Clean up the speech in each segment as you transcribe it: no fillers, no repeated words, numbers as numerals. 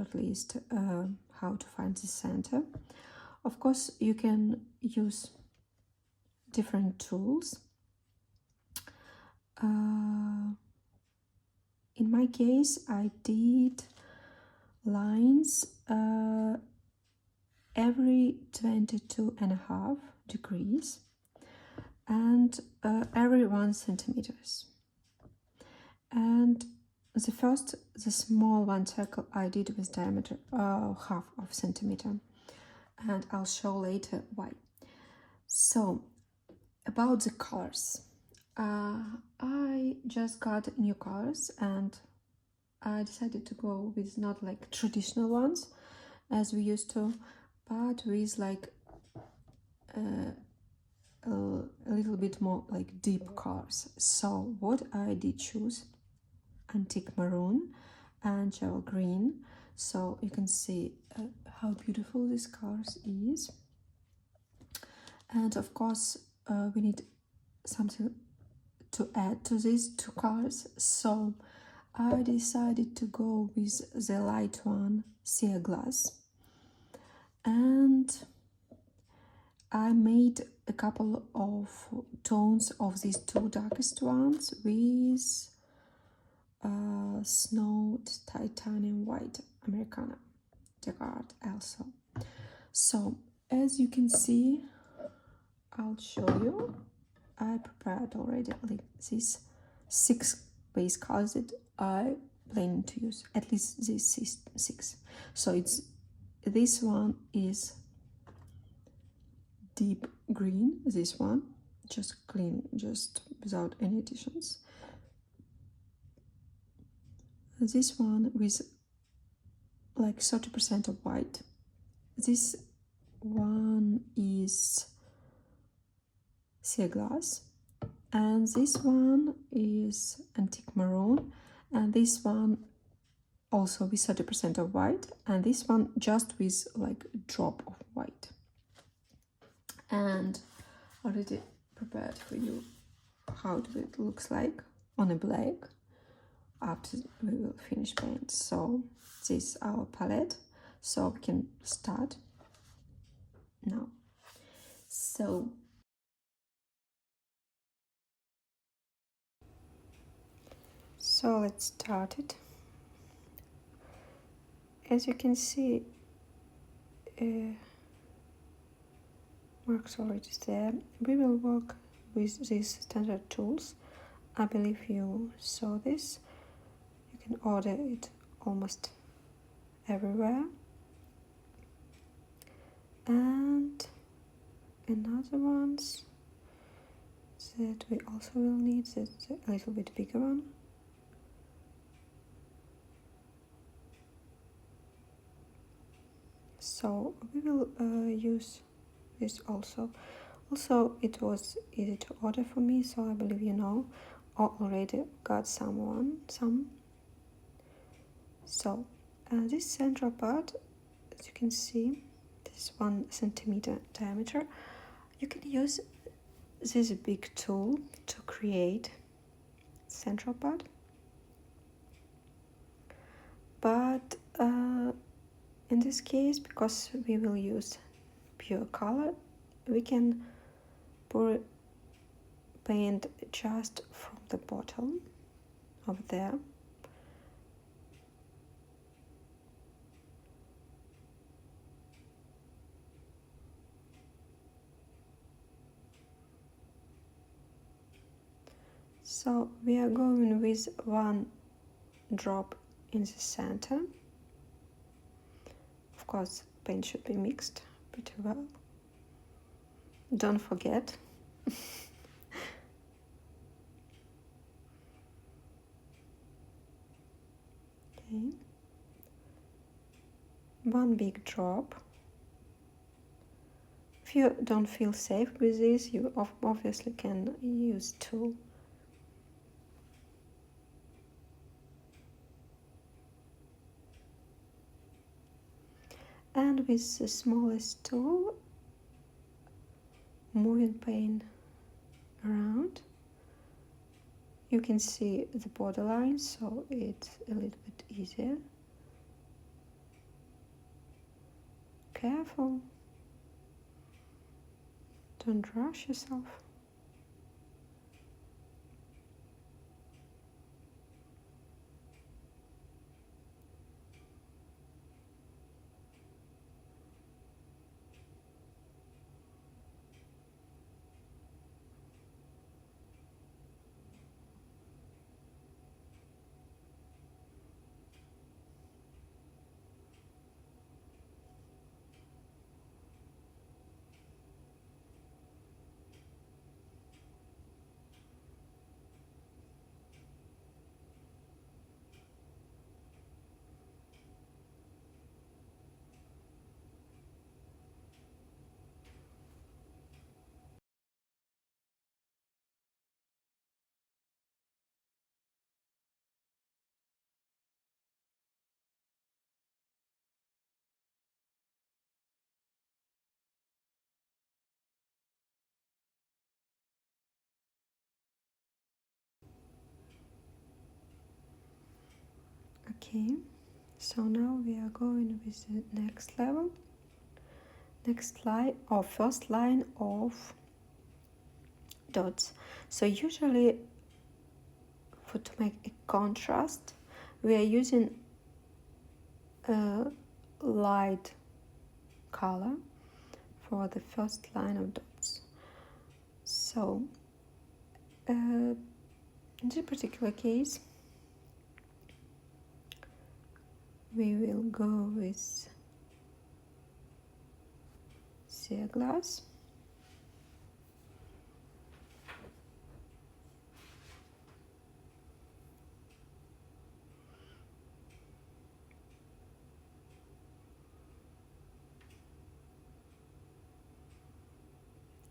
at least how to find the center. Of course, you can use different tools. In my case, I did lines every 22.5 degrees and every 1 centimeters. And the small one circle I did with diameter half of centimeter, and I'll show later why. So about the colors, I just got new colors and I decided to go with not like traditional ones as we used to, but with like a little bit more like deep colors. So what I did choose antique maroon and gel green, so you can see how beautiful this colors is. And of course we need something to add to these two colors, so I decided to go with the light one, sea glass, and I made a couple of tones of these two darkest ones with snowed titanium white Americana Jacquard also. So as you can see, I'll show you, I prepared already like these 6 base colors that I plan to use, at least these 6. So it's, this one is deep green, this one just clean, just without any additions. This one with like 30% of white. This one is sea glass, and this one is antique maroon, and this one also with 30% of white, and this one just with like a drop of white. And already prepared for you how it looks like on a black after we will finish paint. So this is our palette, so we can start now. So let's start it. As you can see, marks already there. We will work with these standard tools. I believe you saw this. You can order it almost everywhere. And another ones that we also will need, that's a little bit bigger one. So we will use this also. Also, it was easy to order for me, so I believe you know, or already got some. So this central part, as you can see, this 1 centimeter diameter. You can use this big tool to create central part, but in this case, because we will use pure color, we can pour paint just from the bottom over there. So we are going with 1 drop in the center. Of course, paint should be mixed pretty well. Don't forget. Okay. 1 big drop. If you don't feel safe with this, you obviously can use 2. And with the smallest tool, moving paint around, you can see the border lines, so it's a little bit easier. careful. Don't rush yourself. Okay, so now we are going with the next level. Next line or first line of dots. So usually to make a contrast, we are using a light color for the first line of dots. So in this particular case, we will go with clear glass.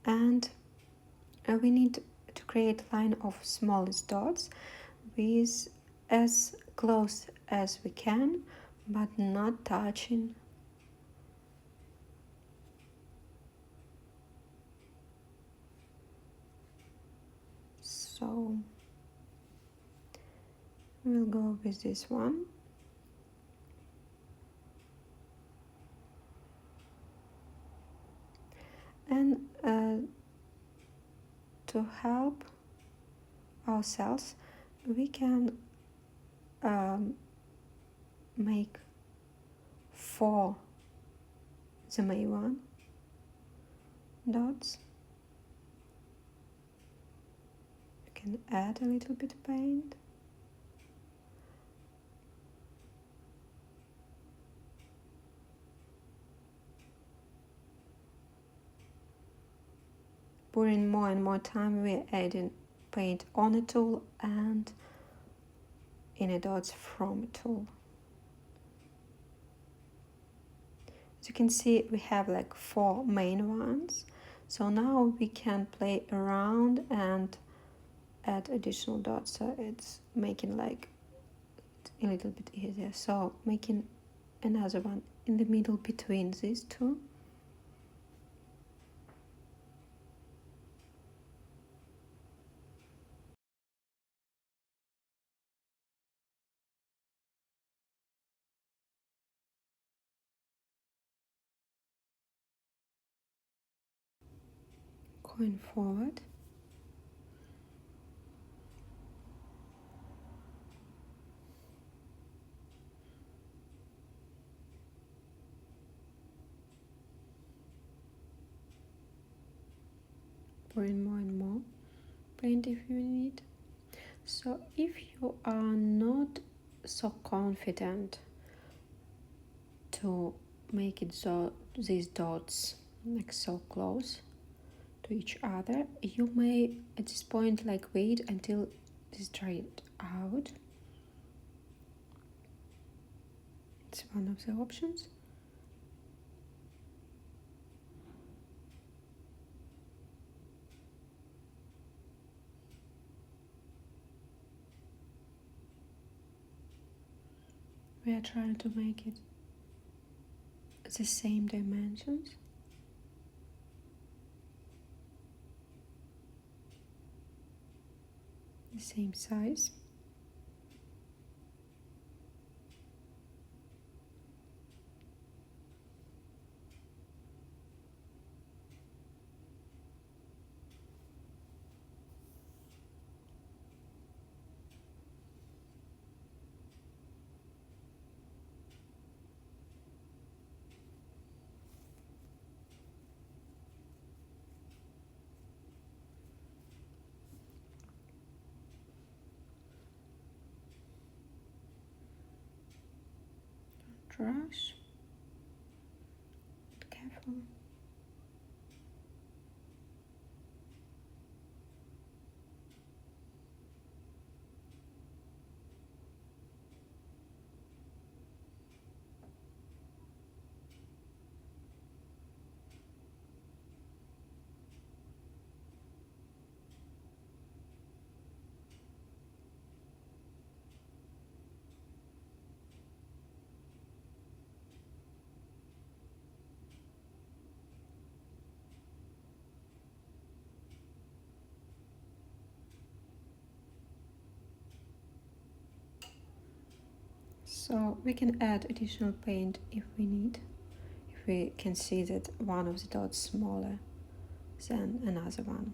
And we need to create a line of smallest dots with as close as we can, but not touching. So we'll go with this one. And to help ourselves, we can make 4 the main one dots. You can add a little bit of paint. Putting more and more time, we're adding paint on a tool and in a dots from a tool. As you can see, we have like 4 main ones. So now we can play around and add additional dots. So it's making like a little bit easier. So making another one in the middle between these two. Going forward. Pouring more and more paint if you need. So if you are not so confident to make it so these dots like so close to each other, you may at this point like wait until this dried out. It's one of the options. We are trying to make it the same dimensions. The same size. brush. Be careful. So we can add additional paint if we need, if we can see that one of the dots smaller than another one.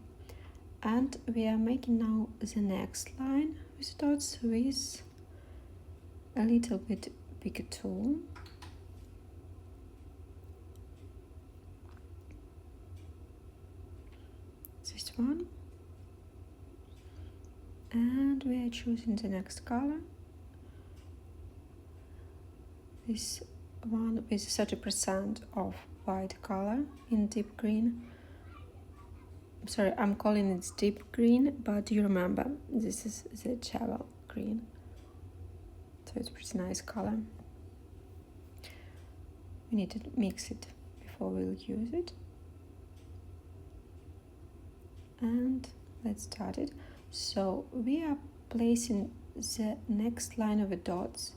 And we are making now the next line with dots with a little bit bigger tool. This one. And we are choosing the next color. This one with 30% of white color in deep green. Sorry, I'm calling it deep green, but you remember this is the travel green. So it's a pretty nice color. We need to mix it before we'll use it. And let's start it. So we are placing the next line of the dots,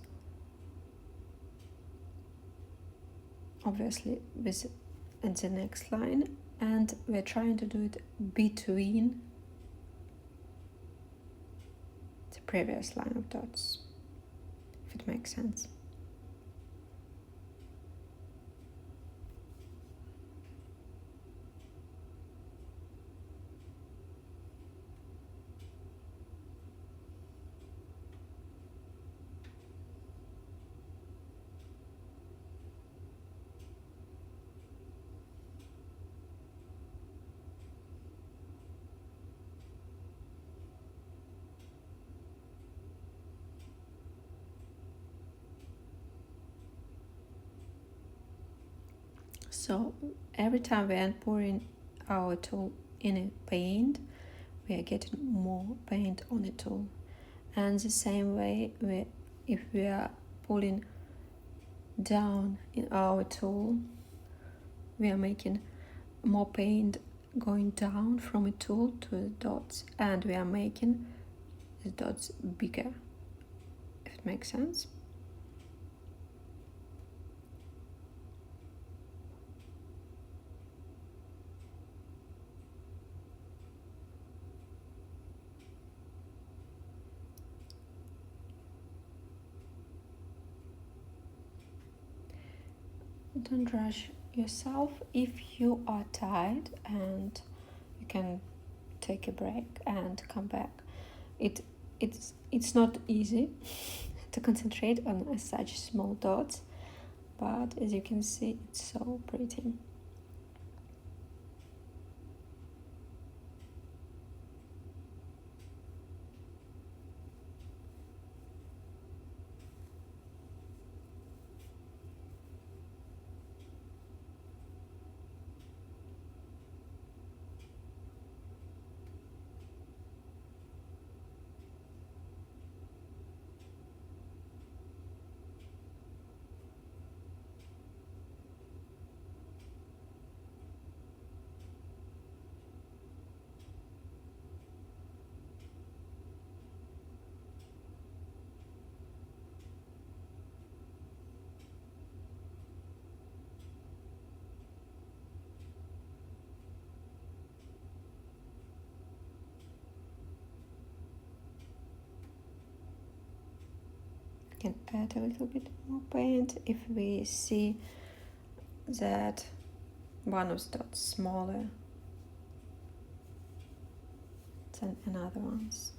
obviously with the next line, and we're trying to do it between the previous line of dots, if it makes sense. So every time we are pouring our tool in a paint, we are getting more paint on the tool. And the same way, if we are pulling down in our tool, we are making more paint going down from a tool to the dots, and we are making the dots bigger, if it makes sense. Don't rush yourself. If you are tired, and you can take a break and come back. It's not easy to concentrate on such small dots, but as you can see, it's so pretty. Can add a little bit more paint if we see that one of the dots smaller than another ones.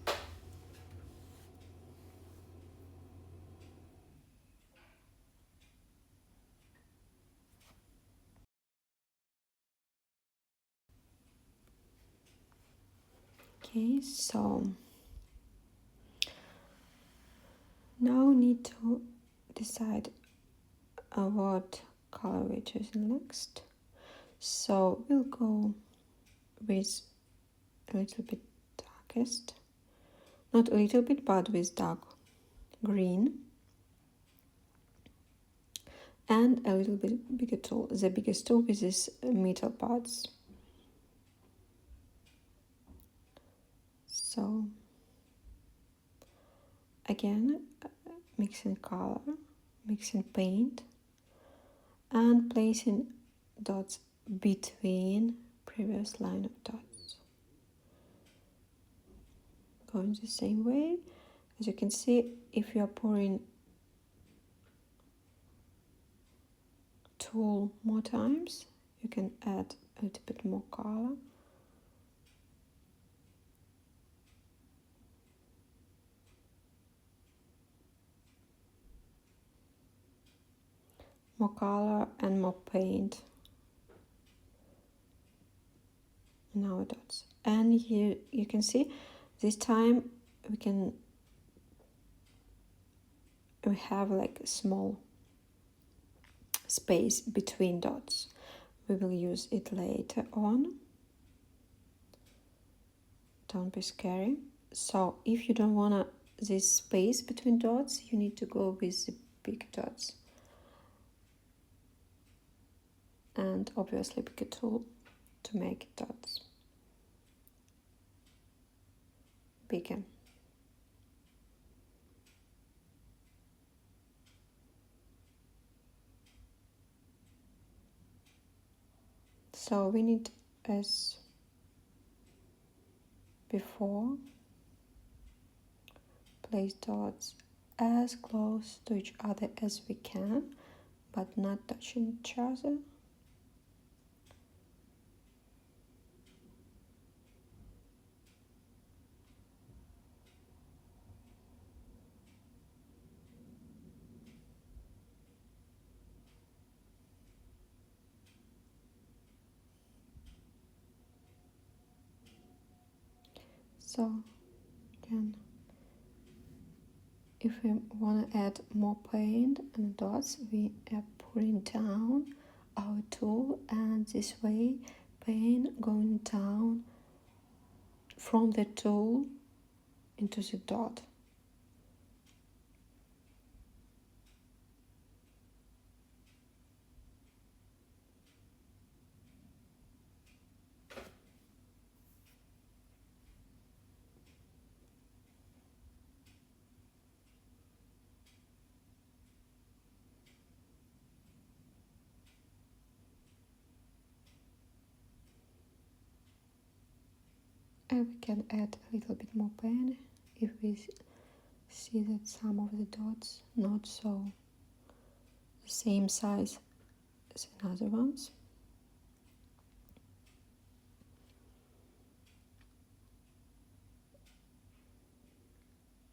Okay, so now we need to decide what color we're choosing next. So we'll go with a little bit darkest, not a little bit, but with dark green, and a little bit bigger tool, the biggest tool with these metal parts. So again, mixing color, mixing paint, and placing dots between previous line of dots. Going the same way. As you can see, if you are pouring tool more times, you can add a little bit more color. More color and more paint in our dots. And here you can see this time we have like a small space between dots. We will use it later on. Don't be scary. So if you don't want this space between dots, you need to go with the big dots. And obviously pick a tool to make dots bigger. So we need, as before, place dots as close to each other as we can, but not touching each other. So again, if we want to add more paint and dots, we are pulling down our tool, and this way paint going down from the tool into the dot. And we can add a little bit more paint if we see that some of the dots not so the same size as in other ones.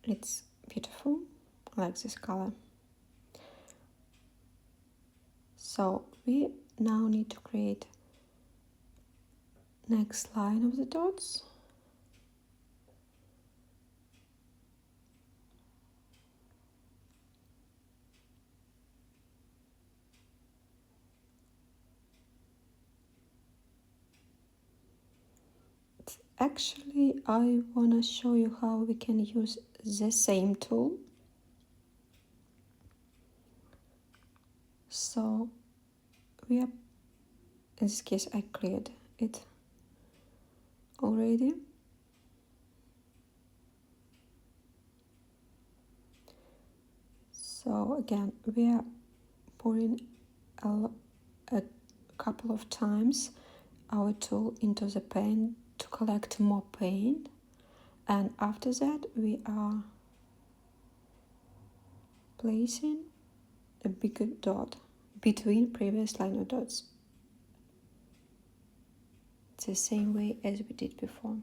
It's beautiful. I like this color. So we now need to create next line of the dots. Actually, I want to show you how we can use the same tool. So we are, in this case I cleared it already. So again, we are pouring a couple of times our tool into the paint to collect more paint, and after that we are placing a bigger dot between previous line of dots. It's the same way as we did before.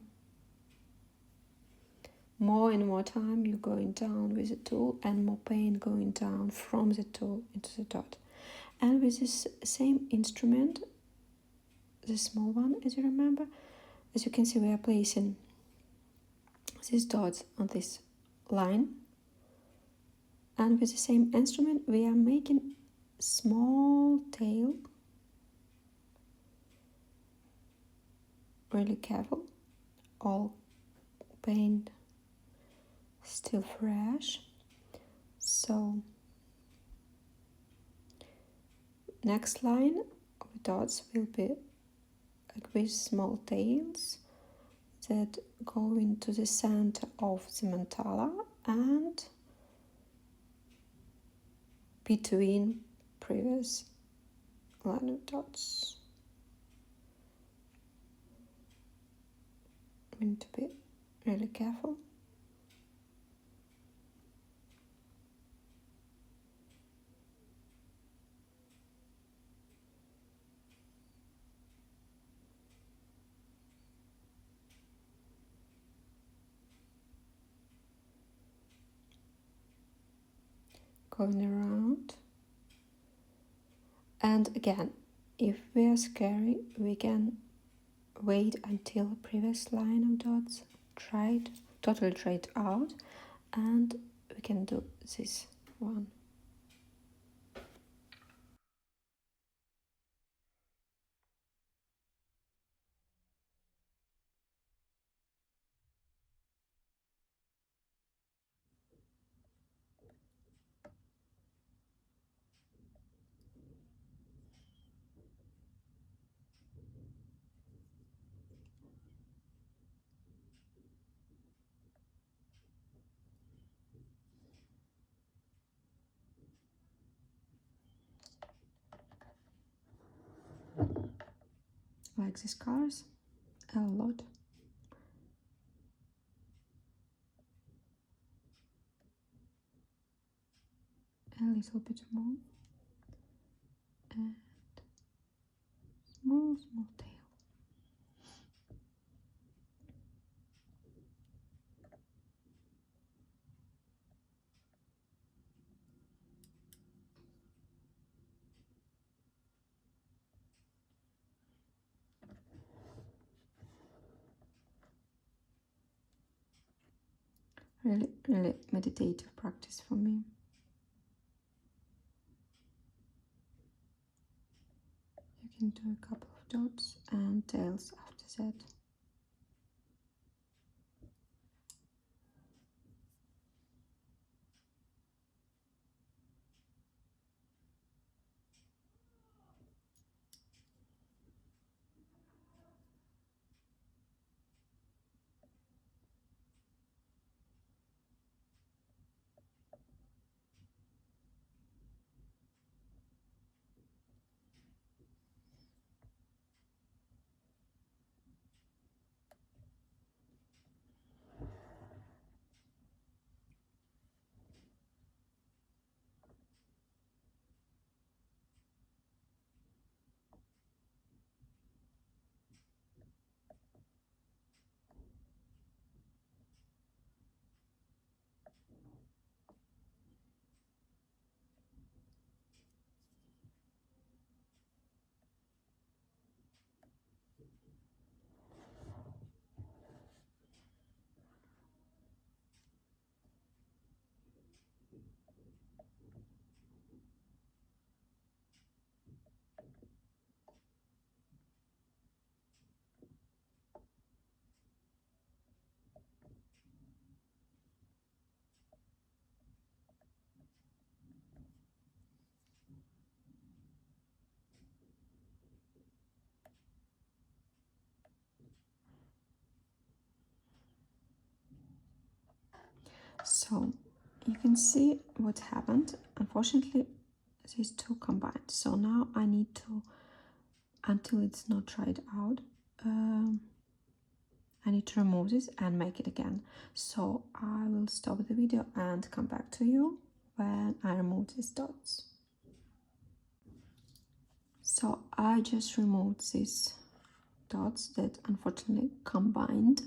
More and more time you're going down with the tool, and more paint going down from the tool into the dot. And with this same instrument, the small one, as you remember, as you can see, we are placing these dots on this line, and with the same instrument we are making small tail. Really careful. All paint still fresh. So next line of dots will be like with small tails that go into the center of the mandala and between previous line of dots. I need to be really careful. Going around. And again, if we are scary, we can wait until the previous line of dots totally dried out, and we can do this one. Like these colors a lot. A little bit more. And small tail. Really meditative practice for me. You can do a couple of dots and tails after that. So you can see what happened. Unfortunately, these two combined. So now I need to, until it's not dried out, I need to remove this and make it again. So I will stop the video and come back to you when I remove these dots. So I just removed these dots that unfortunately combined.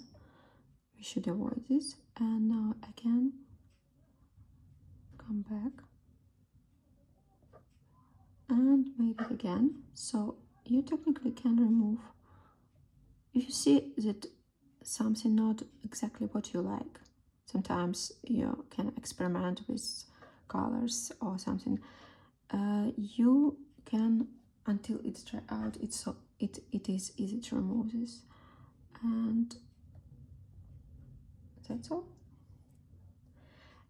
We should avoid this. And now again, come back and make it again. So you technically can remove, if you see that something not exactly what you like, sometimes you can experiment with colors or something. you can, until it's dry out, it is easy to remove this, and that's all.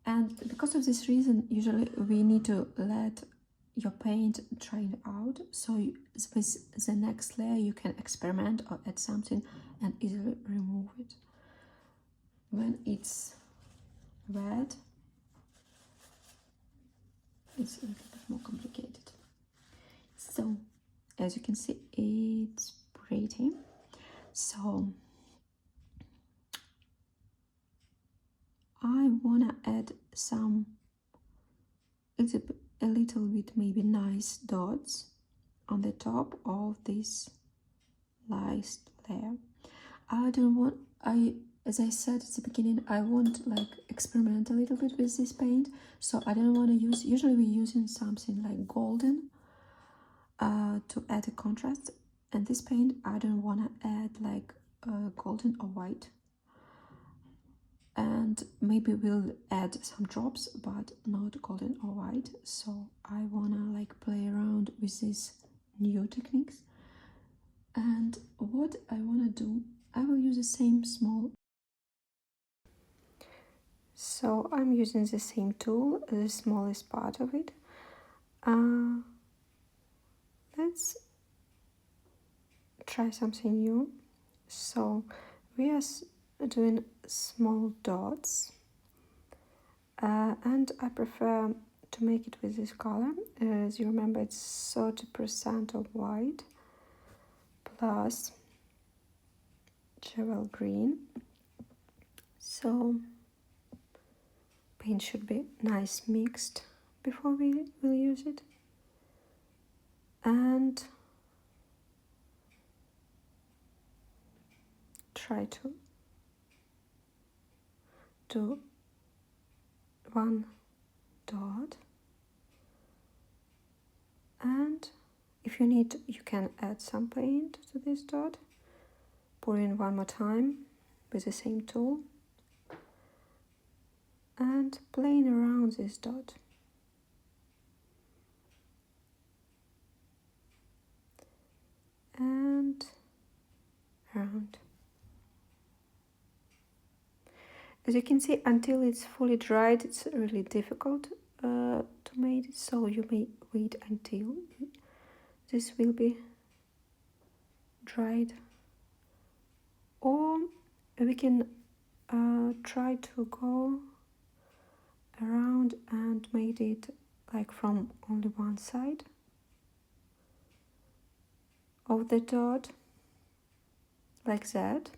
And because of this reason, usually we need to let your paint dry out, so with the next layer you can experiment or add something and easily remove it. When it's wet, it's a little bit more complicated. So as you can see, it's pretty. So I wanna add some, it's a little bit maybe nice dots on the top of this last layer. I don't want, as I said at the beginning, I want like experiment a little bit with this paint, so I don't want to use, usually we're using something like golden to add a contrast, and this paint I don't want to add like golden or white, and maybe we'll add some drops but not golden or white. So I want to like play around with these new techniques. And what I want to do, I will use the same small, so I'm using the same tool, the smallest part of it. Let's try something new. So we are doing small dots, and I prefer to make it with this color. As you remember, it's 30% of white plus jewel green. So paint should be nice mixed before we will use it. And try to do one dot, and if you need, you can add some paint to this dot. Pour in one more time with the same tool and playing around this dot. And around. As you can see, until it's fully dried, it's really difficult to make it, so you may wait until this will be dried. Or we can try to go around and make it like from only one side of the dot, like that.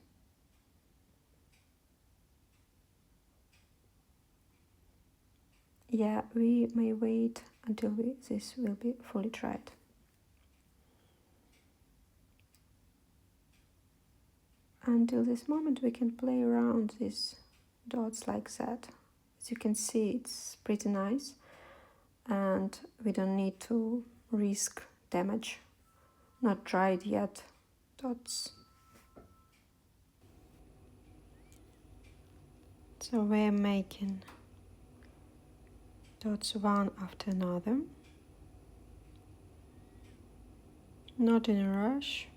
Yeah, we may wait until this will be fully dried. Until this moment we can play around these dots like that. As you can see, it's pretty nice, and we don't need to risk damage not dried yet dots. So we're making dots one after another, not in a rush.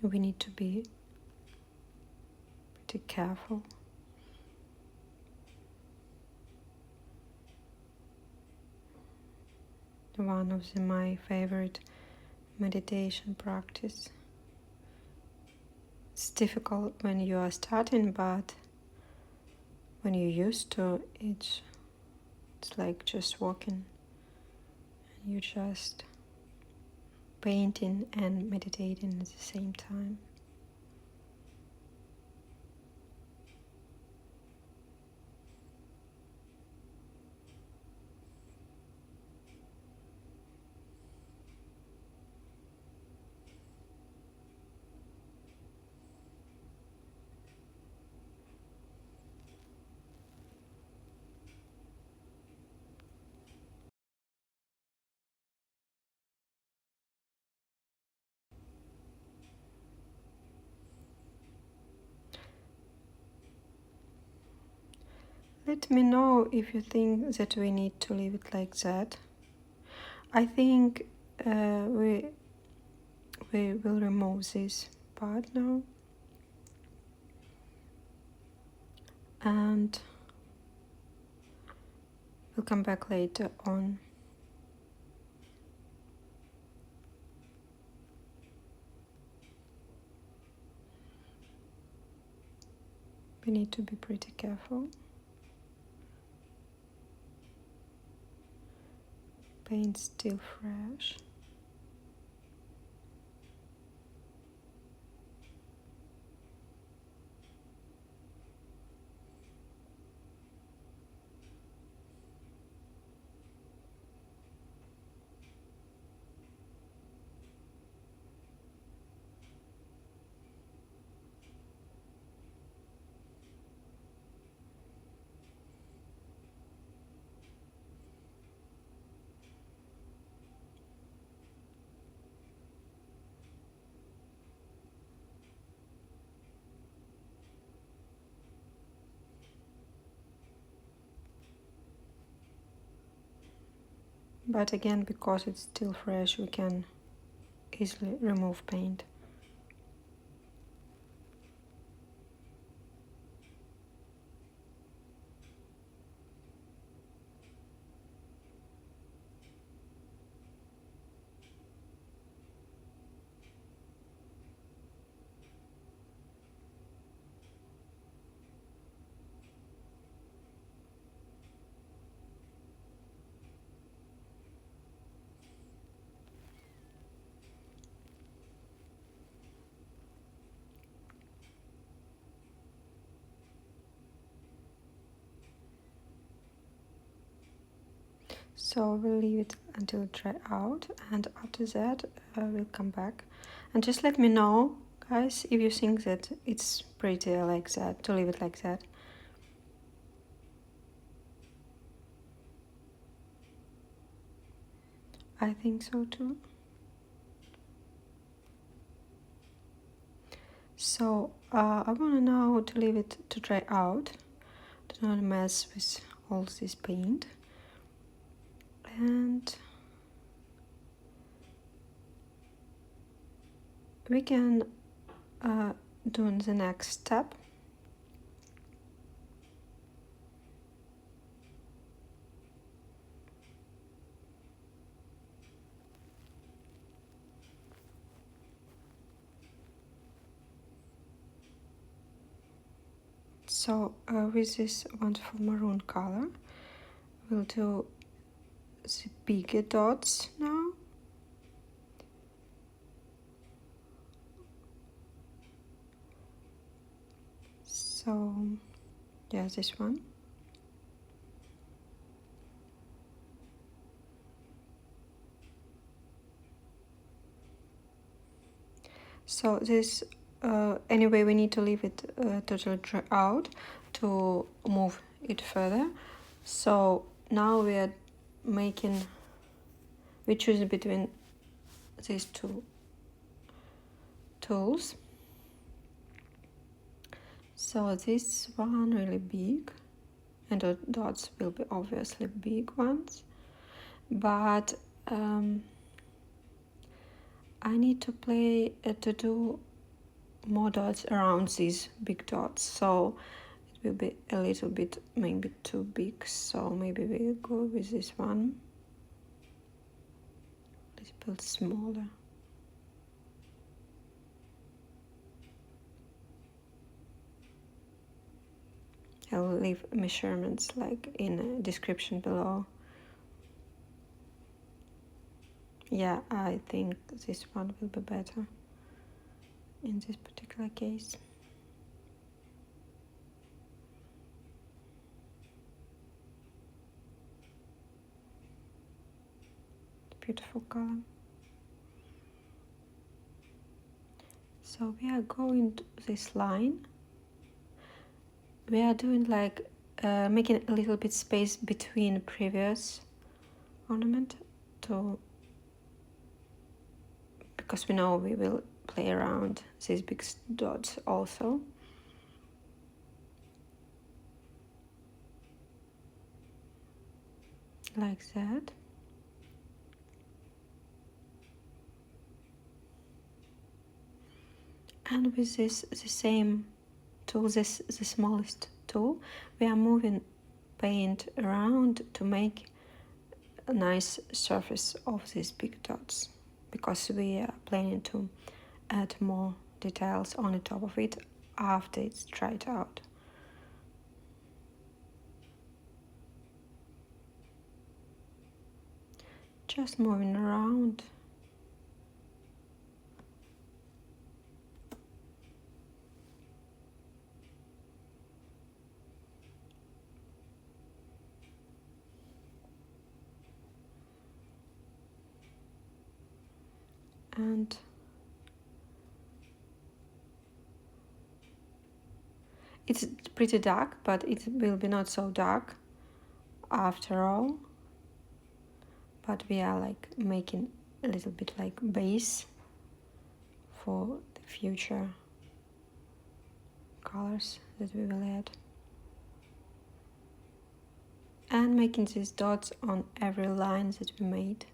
We need to be pretty careful. One of my favorite meditation practice. It's difficult when you are starting, but when you're used to it, it's like just walking, and you just painting and meditating at the same time. Let me know if you think that we need to leave it like that. I think we will remove this part now, and we'll come back later on. We need to be pretty careful. Paint still fresh. But again, because it's still fresh, we can easily remove paint. So we'll leave it until it dry out, and after that we'll come back. And just let me know, guys, if you think that it's pretty like that, to leave it like that. I think so too. So I want to now to leave it to dry out, to not mess with all this paint. And we can do the next step. So with this wonderful maroon color, we'll do the bigger dots now. So yeah, this one. So this, anyway, we need to leave it totally dry out to move it further. So now we are we choose between these two tools. So this one really big, and the dots will be obviously big ones, but I need to do more dots around these big dots, so it will be a little bit maybe too big, so maybe we'll go with this one a little bit smaller. I'll leave measurements like in a description below. Yeah, I think this one will be better in this particular case. Beautiful color. So we are going to this line. We are doing like making a little bit space between previous ornament to, because we know we will play around these big dots also. Like that. And with this, the same tool, the smallest tool, we are moving paint around to make a nice surface of these big dots, because we are planning to add more details on the top of it after it's dried out. Just moving around. And it's pretty dark, but it will be not so dark after all. But we are like making a little bit like base for the future colors that we will add. And making these dots on every line that we made.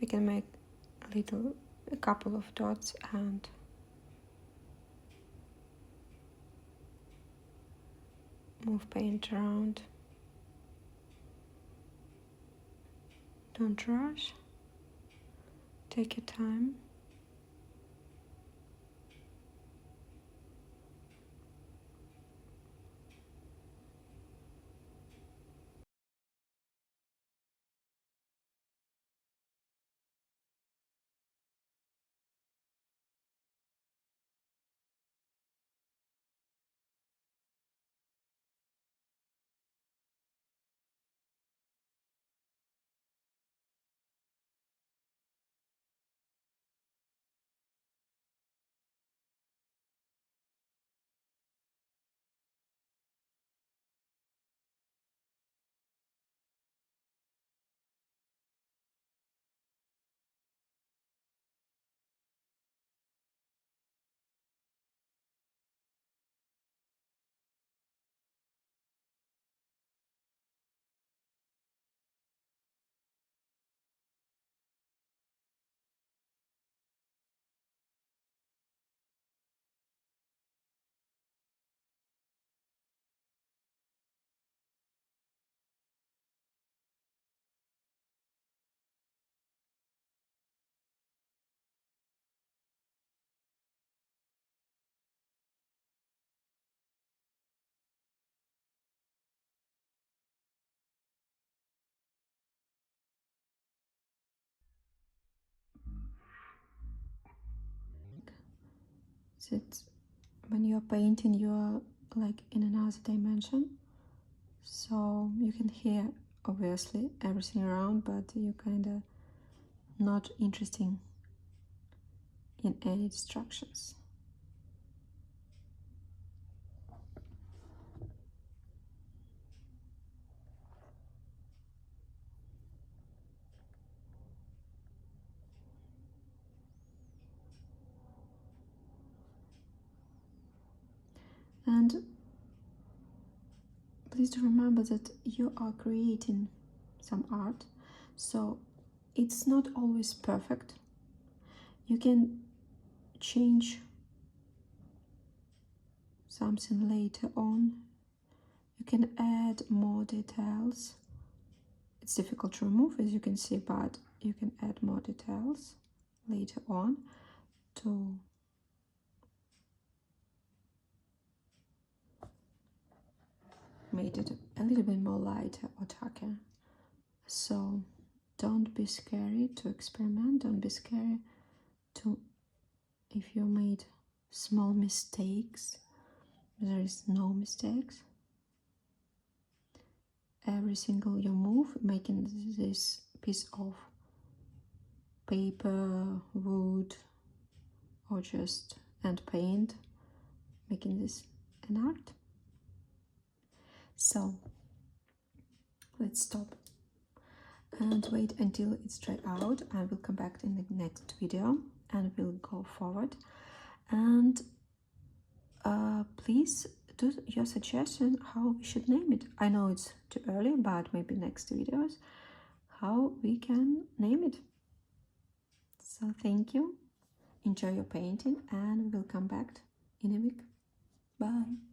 We can make a couple of dots and move paint around. Don't rush. Take your time. That when you're painting, you're like in another dimension. So you can hear obviously everything around, but you kind of not interesting in any distractions. And please do remember that you are creating some art, so it's not always perfect. You can change something later on. You can add more details. It's difficult to remove, as you can see, but you can add more details later on to make it a little bit more lighter or darker. So don't be scary to experiment. Don't be scary to, if you made small mistakes, there is no mistakes. Every single you move, making this piece of paper, wood, or just and paint, making this an art. So let's stop and wait until it's dried out. I will come back in the next video and we'll go forward. And please do your suggestion how we should name it. I know it's too early, but maybe next videos how we can name it. So thank you, enjoy your painting, and we'll come back in a week. Bye.